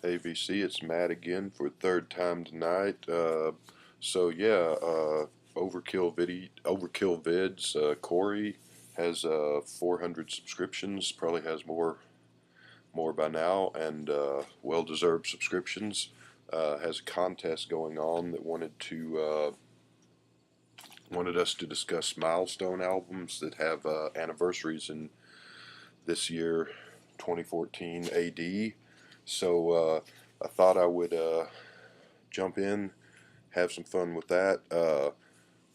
ABC, it's Matt again for third time tonight. Overkillvidz. Corey has 400 subscriptions. Probably has more by now, and well-deserved subscriptions. Has a contest going on that wanted us to discuss milestone albums that have anniversaries in this year, 2014 AD. So I thought I would jump in, have some fun with that.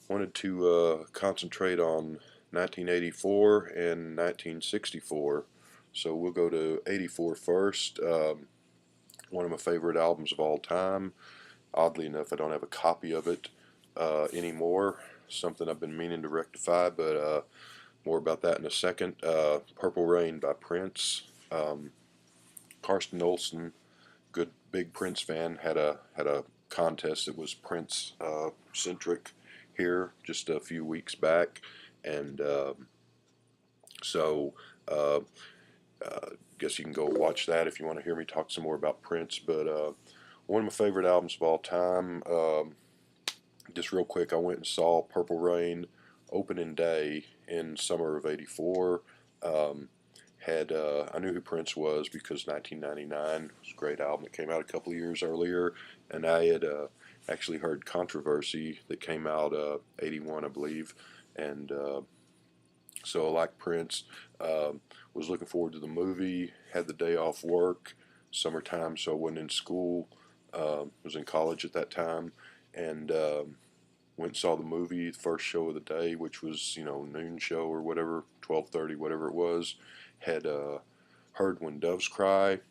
Wanted to concentrate on 1984 and 1964. So we'll go to 84 first. One of my favorite albums of all time. Oddly enough, I don't have a copy of it anymore. Something I've been meaning to rectify, but more about that in a second. Purple Rain by Prince. Karsten Olsen, good big Prince fan, had a contest that was Prince centric here just a few weeks back, and so guess you can go watch that if you want to hear me talk some more about Prince. But one of my favorite albums of all time. Just real quick, I went and saw Purple Rain opening day in summer of '84. I knew who Prince was because 1999 was a great album. It came out a couple of years earlier, and I had actually heard Controversy that came out '81, I believe, and so I like Prince. Was looking forward to the movie. Had the day off work, summertime, so I wasn't in school. Was in college at that time, and went and saw the movie, the first show of the day, which was noon show or whatever, 12:30, whatever it was. Had heard When Doves Cry.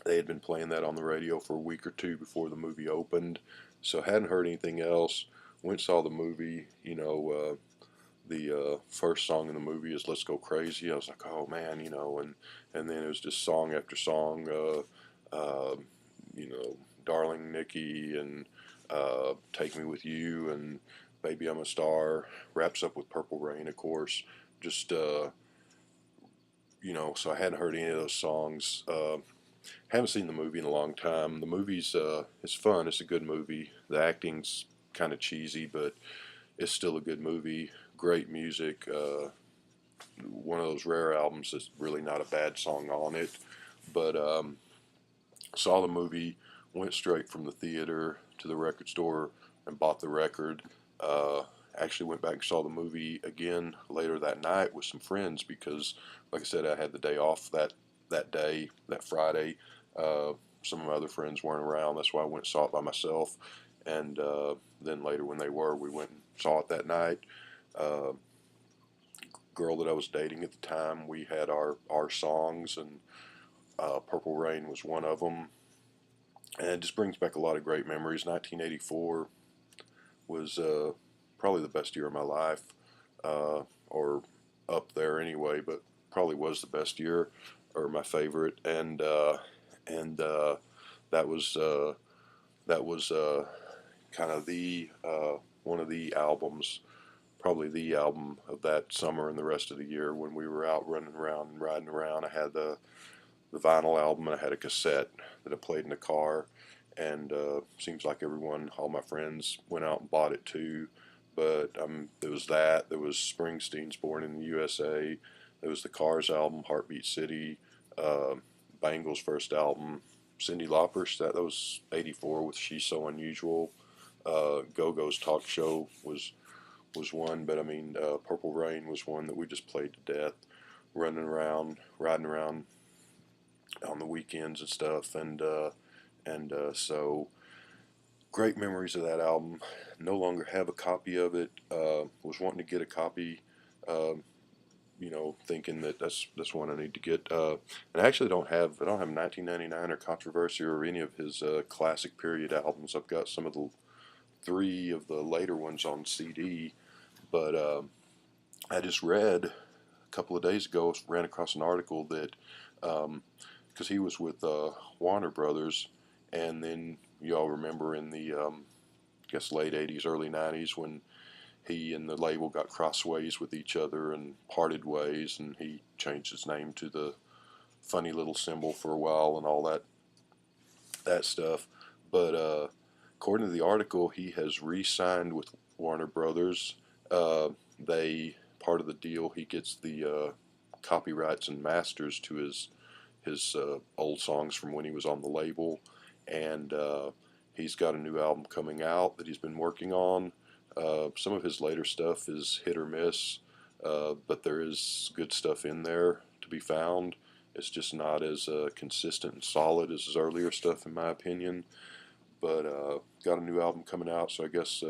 They had been playing that on the radio for a week or two before the movie opened, so hadn't heard anything else. Went and saw the movie. The first song in the movie is "Let's Go Crazy." I was like, oh man, and then it was just song after song. Darling Nikki and Take Me With You and Baby I'm a Star. Wraps up with Purple Rain, of course. Just so I hadn't heard any of those songs. Haven't seen the movie in a long time. The movie's it's fun. It's a good movie. The acting's kind of cheesy, but it's still a good movie. Great music. One of those rare albums that's really not a bad song on it. But saw the movie, went straight from the theater to the record store and bought the record. Actually went back and saw the movie again later that night with some friends because, like I said, I had the day off that day, that Friday. Some of my other friends weren't around. That's why I went and saw it by myself. And then later when they were, we went and saw it that night. Girl that I was dating at the time, we had our songs, and Purple Rain was one of them. And it just brings back a lot of great memories. 1984 was probably the best year of my life, or up there anyway, but probably was the best year, or my favorite. And that was kind of the one of the albums, probably the album of that summer and the rest of the year when we were out running around and riding around. I had the vinyl album, and I had a cassette that I played in the car, and seems like all my friends went out and bought it too. But there was there was Springsteen's Born in the USA, there was the Cars album, Heartbeat City, Bangles' first album, Cyndi Lauper's, that was '84 with She's So Unusual, Go-Go's Talk Show was one, but Purple Rain was one that we just played to death, running around, riding around on the weekends and stuff, and so great memories of that album. No longer have a copy of it. Was wanting to get a copy, thinking that that's one I need to get. And I actually don't have 1999 or Controversy or any of his classic period albums. I've got some of the 3 of the later ones on CD, but I just read a couple of days ago, ran across an article that because he was with Warner Brothers, and then you all remember in the I guess late '80s, early '90s when he and the label got crossways with each other and parted ways, and he changed his name to the funny little symbol for a while and all that that stuff. But according to the article, he has re-signed with Warner Brothers. They part of the deal, he gets the copyrights and masters to his old songs from when he was on the label, and he's got a new album coming out that he's been working on. Some of his later stuff is hit or miss, but there is good stuff in there to be found. It's just not as consistent and solid as his earlier stuff, in my opinion. But got a new album coming out, so I guess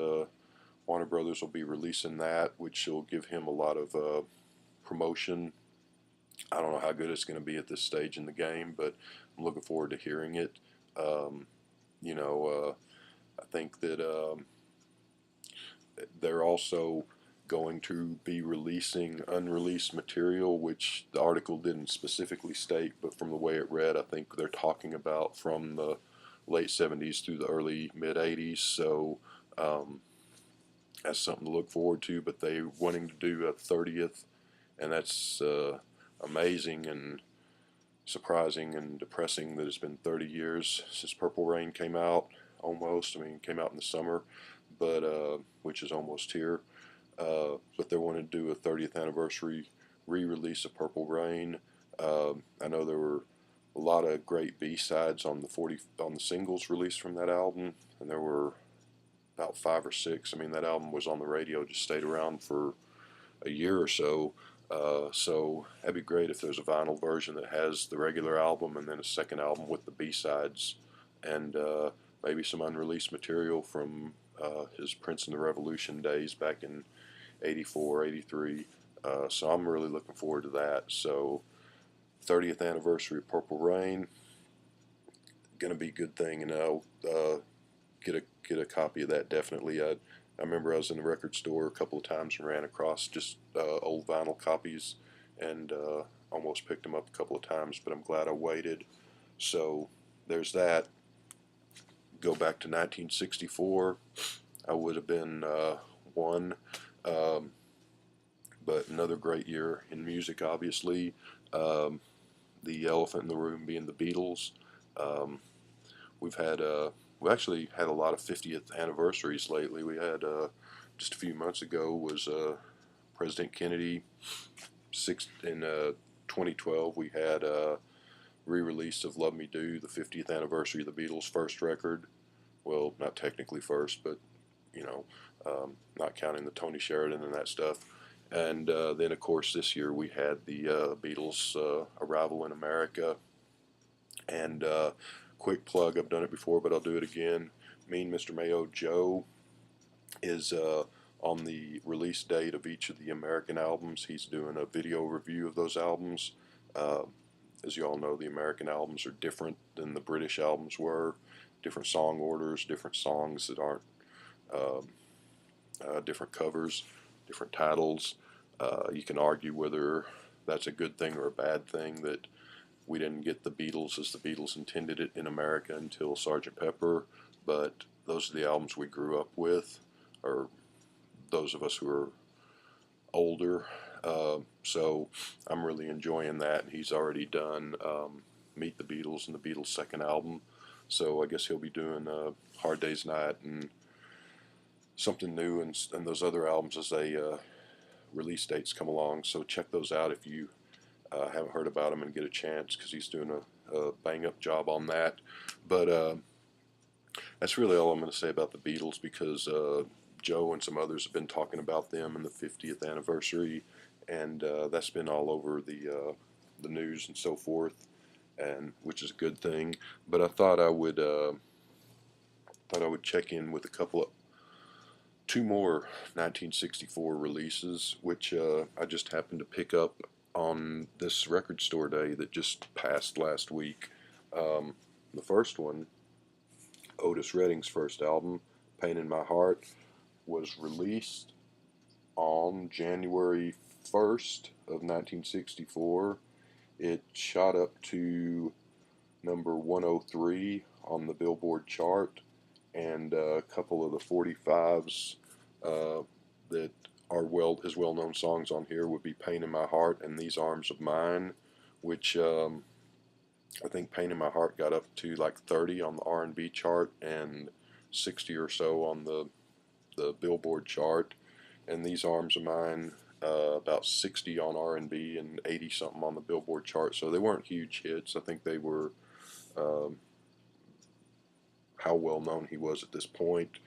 Warner Brothers will be releasing that, which will give him a lot of promotion. I don't know how good it's going to be at this stage in the game, but I'm looking forward to hearing it. Um, I think that they're also going to be releasing unreleased material, which the article didn't specifically state, but from the way it read, I think they're talking about from the late 70s through the early mid 80s. So that's something to look forward to. But they wanting to do a 30th, and that's amazing and surprising and depressing that it's been 30 years since Purple Rain came out. Almost, I mean, it came out in the summer, but which is almost here. But they want to do a 30th anniversary re-release of Purple Rain. I know there were a lot of great B-sides on the singles released from that album, and there were about 5 or 6. I mean, that album was on the radio, just stayed around for a year or so. So that'd be great if there's a vinyl version that has the regular album and then a second album with the B-sides, and maybe some unreleased material from his Prince and the Revolution days back in 84, 83. So I'm really looking forward to that. So 30th anniversary of Purple Rain, gonna be a good thing, and I'll get a copy of that definitely. I remember I was in the record store a couple of times and ran across just old vinyl copies, and almost picked them up a couple of times, but I'm glad I waited. So there's that. Go back to 1964, I would have been one. But another great year in music, obviously. The elephant in the room being the Beatles. Um, we actually had a lot of 50th anniversaries lately. We had just a few months ago was President Kennedy. In 2012, we had re-release of Love Me Do, the 50th anniversary of the Beatles' first record. Well, not technically first, but you know, not counting the Tony Sheridan and that stuff. And then, of course, this year we had the Beatles' arrival in America. And quick plug, I've done it before, but I'll do it again. Me and Mr. Mayo Joe is on the release date of each of the American albums. He's doing a video review of those albums. As you all know, the American albums are different than the British albums were. Different song orders, different songs that aren't different covers, different titles. You can argue whether that's a good thing or a bad thing that we didn't get the Beatles as the Beatles intended it in America until Sgt. Pepper, but those are the albums we grew up with, or those of us who are older. So I'm really enjoying that. He's already done Meet the Beatles and the Beatles' second album, so I guess he'll be doing Hard Day's Night and something new, and those other albums as they release dates come along. So check those out if you haven't heard about him and get a chance, because he's doing a bang-up job on that. But that's really all I'm going to say about the Beatles, because Joe and some others have been talking about them and the 50th anniversary, and that's been all over the news and so forth, and which is a good thing. But I thought I would check in with two more 1964 releases, which I just happened to pick up on this record store day that just passed last week. The first one, Otis Redding's first album, Pain in My Heart, was released on January 1st of 1964. It shot up to number 103 on the Billboard chart, and a couple of the 45s that are his well-known songs on here would be Pain in My Heart and These Arms of Mine, which I think Pain in My Heart got up to like 30 on the R&B chart and 60 or so on the Billboard chart. And These Arms of Mine, about 60 on R&B and 80 something on the Billboard chart. So they weren't huge hits. I think they were um, how well known he was at this point,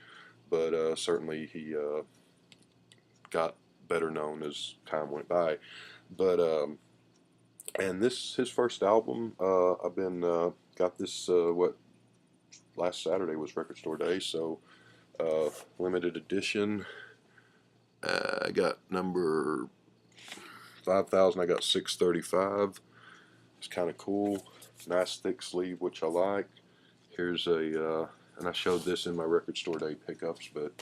but certainly he got better known as time went by. But and this his first album. I've been got this what last Saturday was Record Store Day, so limited edition. I got number 5,000. I got 635. It's kind of cool. Nice thick sleeve, which I like. Here's a and I showed this in my Record Store Day pickups, but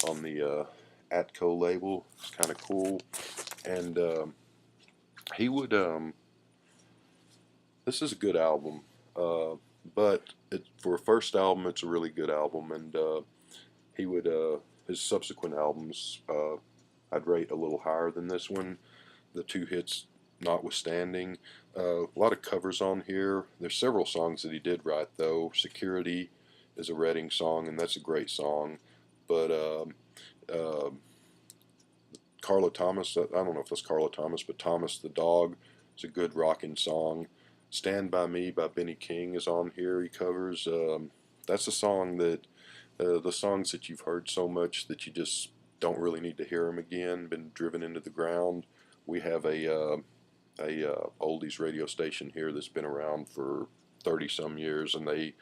on the Atco label, it's kind of cool. And he would this is a good album, but for a first album, it's a really good album. And he would his subsequent albums I'd rate a little higher than this one. The two hits notwithstanding, a lot of covers on here. There's several songs that he did write though. Security is a Redding song, and that's a great song. But uh, Carla Thomas, I don't know if that's Carla Thomas, but Thomas the Dog is a good rocking song. Stand By Me by Benny King is on here. He covers. That's a song that the songs that you've heard so much that you just don't really need to hear them again, been driven into the ground. We have a oldies radio station here that's been around for 30 some years, and I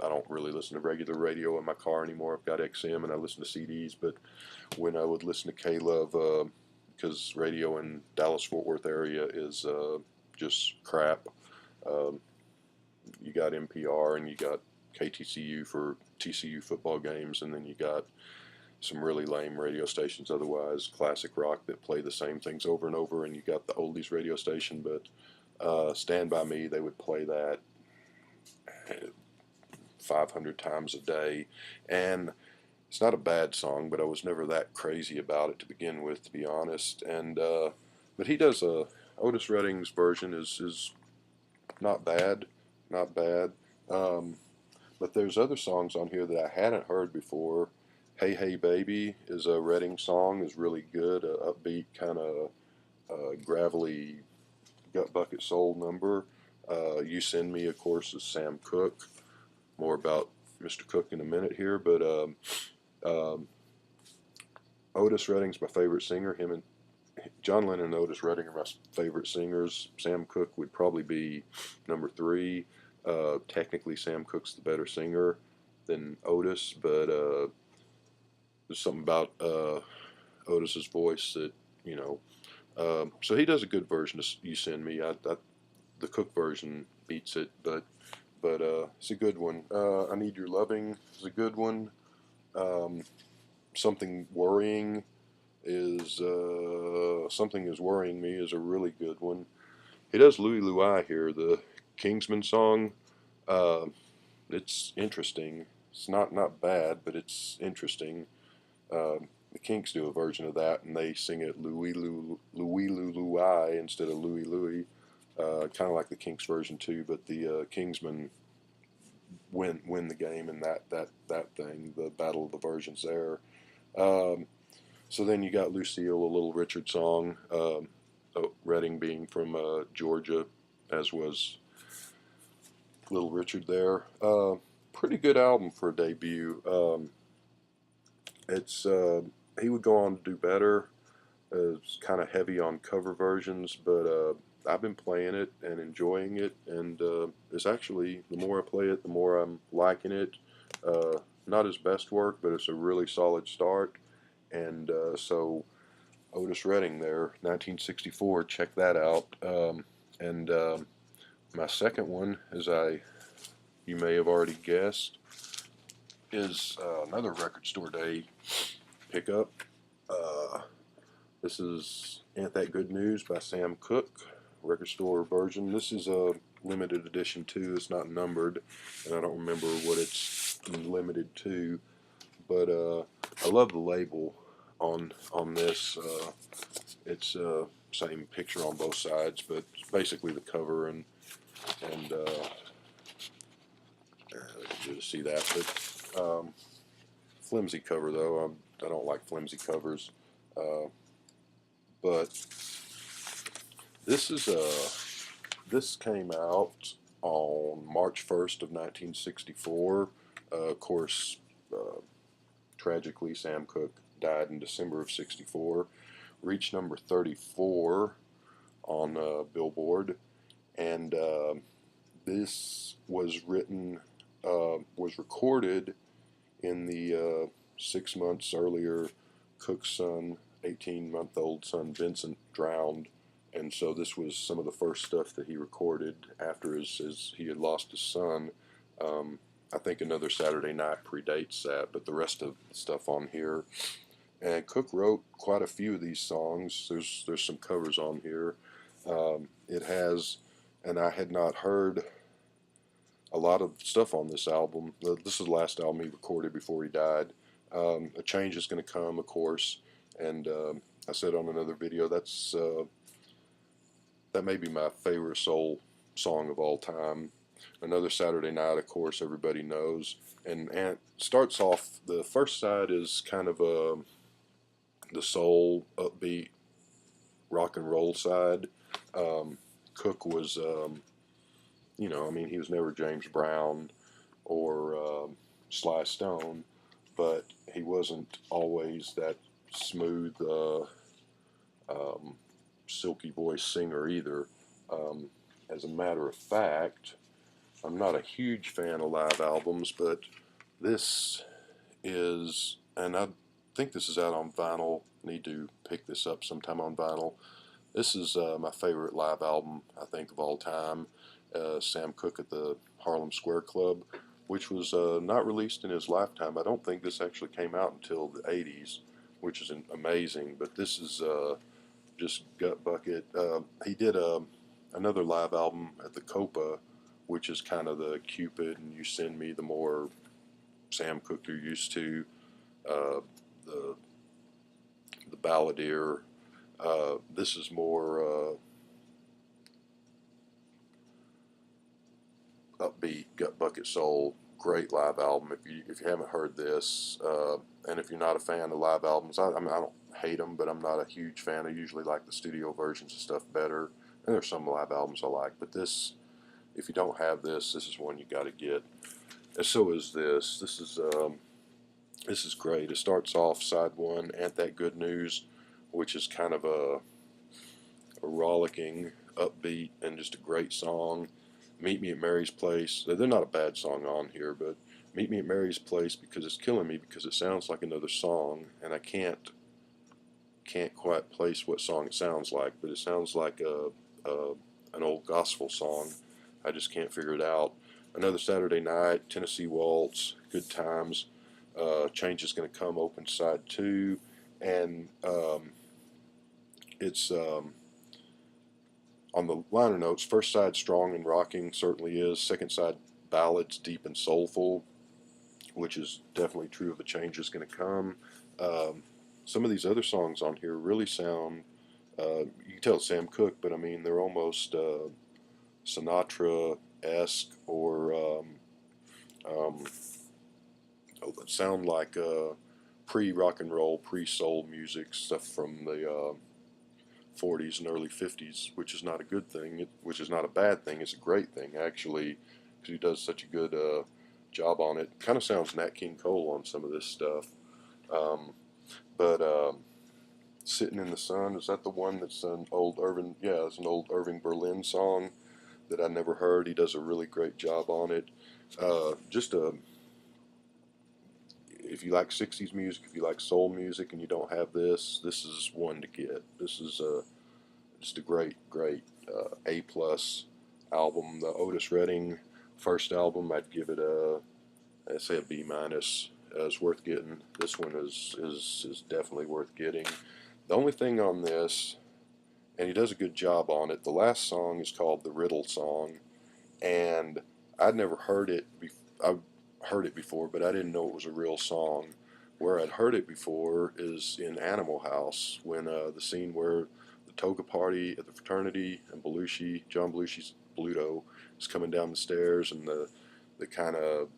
don't really listen to regular radio in my car anymore. I've got XM and I listen to CDs, but when I would listen to K-Love, because radio in Dallas Fort Worth area is just crap. Um, you got NPR and you got KTCU for TCU football games, and then you got some really lame radio stations otherwise, classic rock that play the same things over and over, and you got the oldies radio station. But Stand By Me, they would play that 500 times a day, and it's not a bad song, but I was never that crazy about it to begin with, to be honest. And but he does Otis Redding's version is not bad, not bad. Um, but there's other songs on here that I hadn't heard before. Hey Hey Baby is a Redding song, is really good, a upbeat kind of gravelly gut bucket soul number. You Send Me, of course, is Sam Cooke. More about Mr. Cooke in a minute here, but um, Otis Redding's my favorite singer. Him and John Lennon and Otis Redding are my favorite singers. Sam Cooke would probably be number 3. Technically, Sam Cooke's the better singer than Otis, but there's something about Otis's voice that, you know. So he does a good version of You Send Me. The Cooke version beats it, but it's a good one. I Need Your Loving is a good one. Something Worrying is Something Is Worrying Me is a really good one. He does Louie Louie here, the Kingsman song. Uh, it's interesting. It's not bad, but it's interesting. The Kinks do a version of that, and they sing it Louie Louie instead of Louie Louie. Kind of like the Kinks version too, but the Kingsmen win the game in that thing, the battle of the versions there. Um, so then you got Lucille, a Little Richard song. Redding being from Georgia, as was Little Richard there. Pretty good album for a debut. It's He would go on to do better. It's kind of heavy on cover versions, but I've been playing it and enjoying it, and it's actually, the more I play it, the more I'm liking it. Not his best work, but it's a really solid start. And so Otis Redding there, 1964, check that out. And My second one, you may have already guessed, is another Record Store Day pickup. This is Ain't That Good News by Sam Cooke, Record Store version. This is a limited edition too. It's not numbered, and I don't remember what it's limited to, but I love the label on this. It's same picture on both sides, but basically the cover, and see that. But flimsy cover though. I don't like flimsy covers. But this is this came out on March 1st of 1964. Of course, tragically, Sam Cooke died in December of '64. Reached number 34 on Billboard, and this was recorded in the 6 months earlier. Cooke's son, 18-month-old son Vincent, drowned, and so this was some of the first stuff that he recorded after he had lost his son. I think Another Saturday Night predates that, but the rest of the stuff on here. And Cooke wrote quite a few of these songs. There's some covers on here. It has, and I had not heard a lot of stuff on this album. This is the last album he recorded before he died. A Change Is Gonna Come, of course, and I said on another video that may be my favorite soul song of all time. Another Saturday Night, of course, everybody knows, and starts off. The first side is kind of the soul, upbeat, rock and roll side. Cooke was, you know, I mean, he was never James Brown or Sly Stone, but he wasn't always that smooth, silky voice singer either. As a matter of fact, I'm not a huge fan of live albums, but this is, and I think this is out on vinyl. Need to pick this up sometime on vinyl. This is my favorite live album, I think, of all time. Sam Cooke at the Harlem Square Club, which was not released in his lifetime. I don't think this actually came out until the 80s, which is amazing. But this is just gut bucket. He did another live album at the Copa, which is kind of the Cupid and You Send Me, the more Sam Cooke you're used to, the balladeer. This is more upbeat, gut bucket soul. Great live album. If you haven't heard this, and if you're not a fan of live albums, I mean, I don't hate them, but I'm not a huge fan. I usually like the studio versions of stuff better. And there's some live albums I like, but this, if you don't have this, this is one you got to get. And so is this. This is great. It starts off side one, Ain't That Good News, which is kind of a rollicking, upbeat, and just a great song. Meet Me at Mary's Place. They're not a bad song on here, but Meet Me at Mary's Place, because it's killing me, because it sounds like another song, and I can't quite place what song it sounds like, but it sounds like an old gospel song. I just can't figure it out. Another Saturday Night, Tennessee Waltz, Good Times, Change Is Gonna Come, open side 2, and it's on the liner notes. First side, strong and rocking, certainly is. Second side, ballads, deep and soulful, which is definitely true of A Change Is Gonna Come. Some of these other songs on here really sound, you can tell it's Sam Cooke, but I mean, they're almost Sinatra-esque, or sound like pre-rock and roll, pre-soul music, stuff from the 40s and early 50s, which is not a good thing, which is not a bad thing. It's a great thing, actually, because he does such a good job on it. Kind of sounds Nat King Cole on some of this stuff. But Sitting in the Sun, is that the one that's an old Irving? Yeah, it's an old Irving Berlin song that I never heard. He does a really great job on it. If you like 60s music, if you like soul music and you don't have this, this is one to get. This is just a great A+ album. The Otis Redding first album, I'd give it I'd say a B-. It's worth getting. This one is definitely worth getting. The only thing on this, and he does a good job on it, the last song is called The Riddle Song, and I'd never heard it. I've heard it before, but I didn't know it was a real song. Where I'd heard it before is in Animal House, when the scene where the toga party at the fraternity and John Belushi's Bluto, is coming down the stairs, and the kind of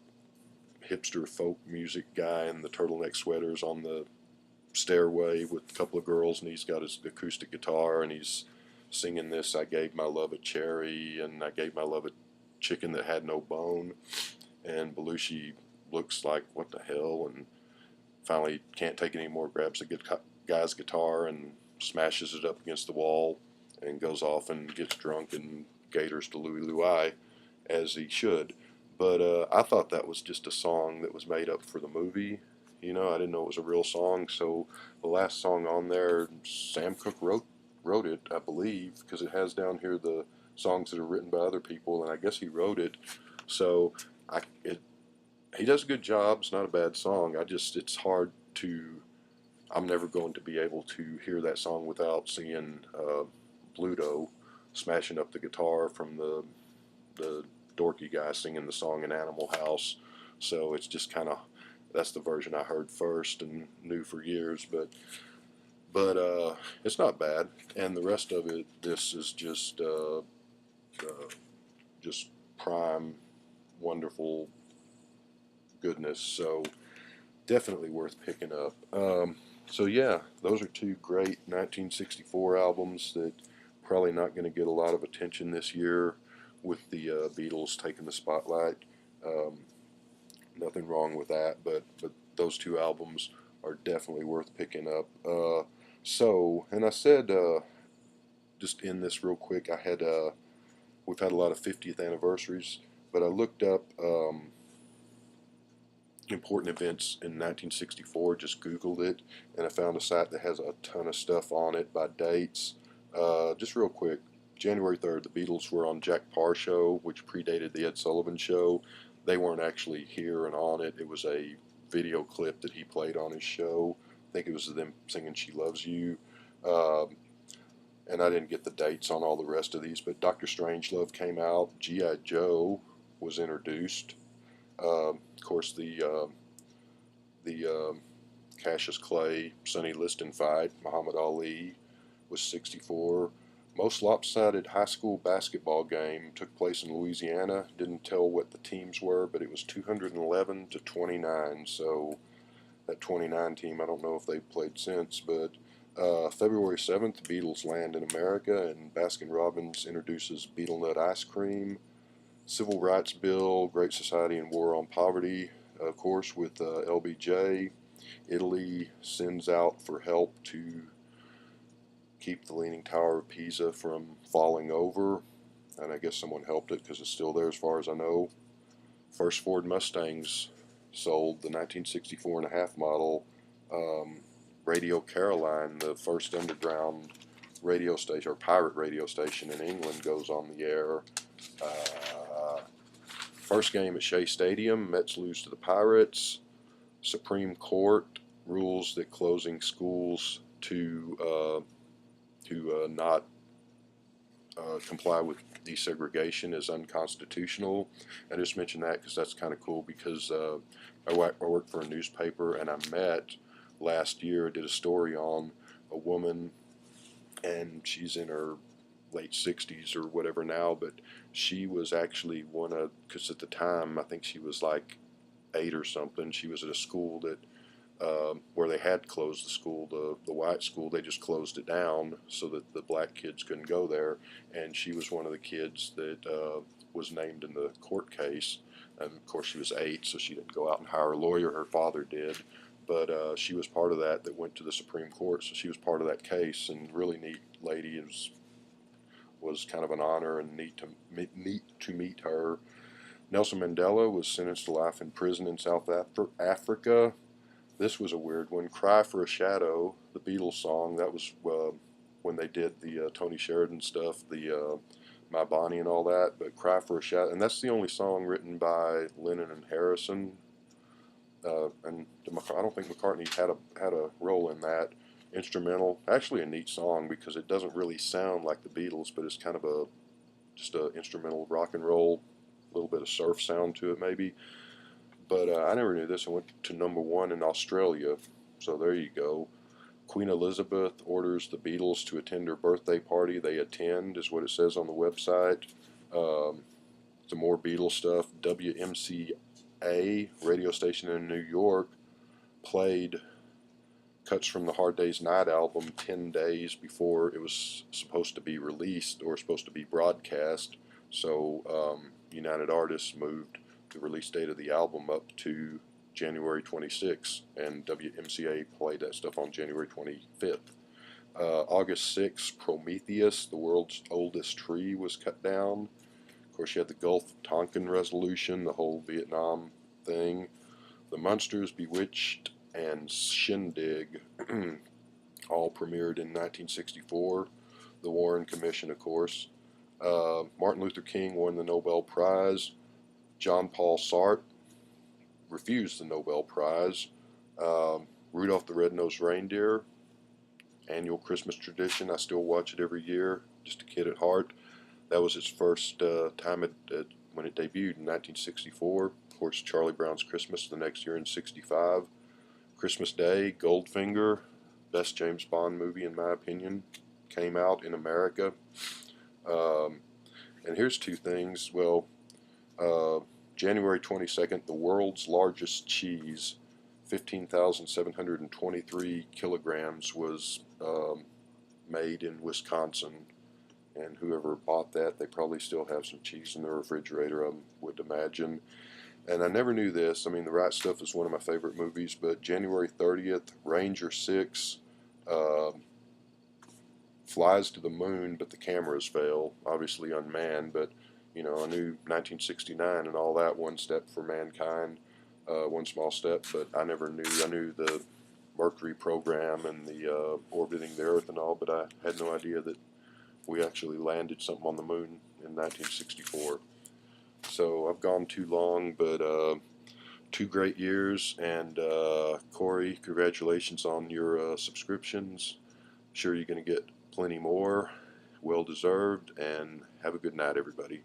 hipster folk music guy in the turtleneck sweaters on the stairway with a couple of girls, and he's got his acoustic guitar, and he's singing this, I gave my love a cherry, and I gave my love a chicken that had no bone. And Belushi looks like, what the hell, and finally can't take it anymore, grabs the guy's guitar and smashes it up against the wall and goes off and gets drunk and gators to Louie Louie, as he should. But I thought that was just a song that was made up for the movie. You know, I didn't know it was a real song. So the last song on there, Sam Cooke wrote it, I believe, because it has down here the songs that are written by other people, and I guess he wrote it. So he does a good job. It's not a bad song. It's hard to. I'm never going to be able to hear that song without seeing Bluto smashing up the guitar from the dorky guy singing the song in Animal House. So it's just kind of, that's the version I heard first and knew for years, but it's not bad. And the rest of it, this is just prime, wonderful goodness. So definitely worth picking up. So yeah, those are two great 1964 albums that probably not going to get a lot of attention this year with the Beatles taking the spotlight. Um, Nothing wrong with that, but those two albums are definitely worth picking up. And I said, just in this real quick, we've had a lot of 50th anniversaries, but I looked up important events in 1964, just Googled it, and I found a site that has a ton of stuff on it by dates. Just real quick, January 3rd, the Beatles were on Jack Parr Show, which predated the Ed Sullivan Show. They weren't actually here and on it. It was a video clip that he played on his show. I think it was them singing She Loves You. And I didn't get the dates on all the rest of these, but Dr. Strangelove came out. G.I. Joe was introduced. Of course, the Cassius Clay, Sonny Liston fight, Muhammad Ali was 64. Most lopsided high school basketball game took place in Louisiana. Didn't tell what the teams were, but it was 211 to 29. So that 29 team, I don't know if they've played since, but February 7th, the Beatles land in America, and Baskin-Robbins introduces Beetle Nut ice cream. Civil Rights Bill, Great Society and War on Poverty, of course, with LBJ. Italy sends out for help to keep the Leaning Tower of Pisa from falling over, and I guess someone helped it because it's still there as far as I know. First Ford Mustangs sold, the 1964 and a half model. Radio Caroline, the first underground radio station, or pirate radio station in England, goes on the air. First game at Shea Stadium, Mets lose to the Pirates. Supreme Court rules that closing schools to not comply with desegregation is unconstitutional. I just mention that because that's kind of cool, because I work for a newspaper, and I met last year, did a story on a woman, and she's in her late 60s or whatever now, but she was actually one of, because at the time I think she was like 8 or something. She was at a school that where they had closed the school, the white school. They just closed it down so that the black kids couldn't go there, and she was one of the kids that was named in the court case. And of course she was 8, so she didn't go out and hire a lawyer. Her father did, but she was part of that went to the Supreme Court, so she was part of that case, and really neat lady. It was kind of an honor and neat to meet her. Nelson Mandela was sentenced to life in prison in South Africa. This was a weird one. Cry for a Shadow, the Beatles song. That was when they did the Tony Sheridan stuff, the My Bonnie and all that. But Cry for a Shadow, and that's the only song written by Lennon and Harrison. And I don't think McCartney had a role in that. Instrumental, actually a neat song because it doesn't really sound like the Beatles, but it's kind of just a instrumental rock and roll, a little bit of surf sound to it maybe. But I never knew this. I went to #1 in Australia, so there you go. Queen Elizabeth orders the Beatles to attend her birthday party. They attend, is what it says on the website. Some more Beatles stuff. WMCA WMCA radio station in New York played cuts from the Hard Day's Night album 10 days before it was supposed to be released or supposed to be broadcast. So United Artists moved the release date of the album up to January 26th, and WMCA played that stuff on January 25th. August 6th, Prometheus, the world's oldest tree, was cut down. Of course, you had the Gulf of Tonkin Resolution, the whole Vietnam thing. The Munsters, Bewitched, and Shindig all premiered in 1964. The Warren Commission, of course. Martin Luther King won the Nobel Prize. John Paul Sartre refused the Nobel Prize. Rudolph the Red-Nosed Reindeer, annual Christmas tradition. I still watch it every year, just a kid at heart. That was its first time when it debuted in 1964. Of course, Charlie Brown's Christmas the next year in 65. Christmas Day, Goldfinger, best James Bond movie in my opinion, came out in America. And here's two things. Well, January 22nd, the world's largest cheese, 15,723 kilograms, was made in Wisconsin. And whoever bought that, they probably still have some cheese in the refrigerator, I would imagine. And I never knew this. I mean, The Right Stuff is one of my favorite movies, but January 30th, Ranger 6 flies to the moon, but the cameras fail. Obviously unmanned, but, you know, I knew 1969 and all that, one step for mankind, one small step, but I never knew. I knew the Mercury program and the orbiting the Earth and all, but I had no idea that we actually landed something on the moon in 1964. So I've gone too long, but 2 great years, and Corey, congratulations on your subscriptions. Sure you're going to get plenty more, well deserved, and have a good night, everybody.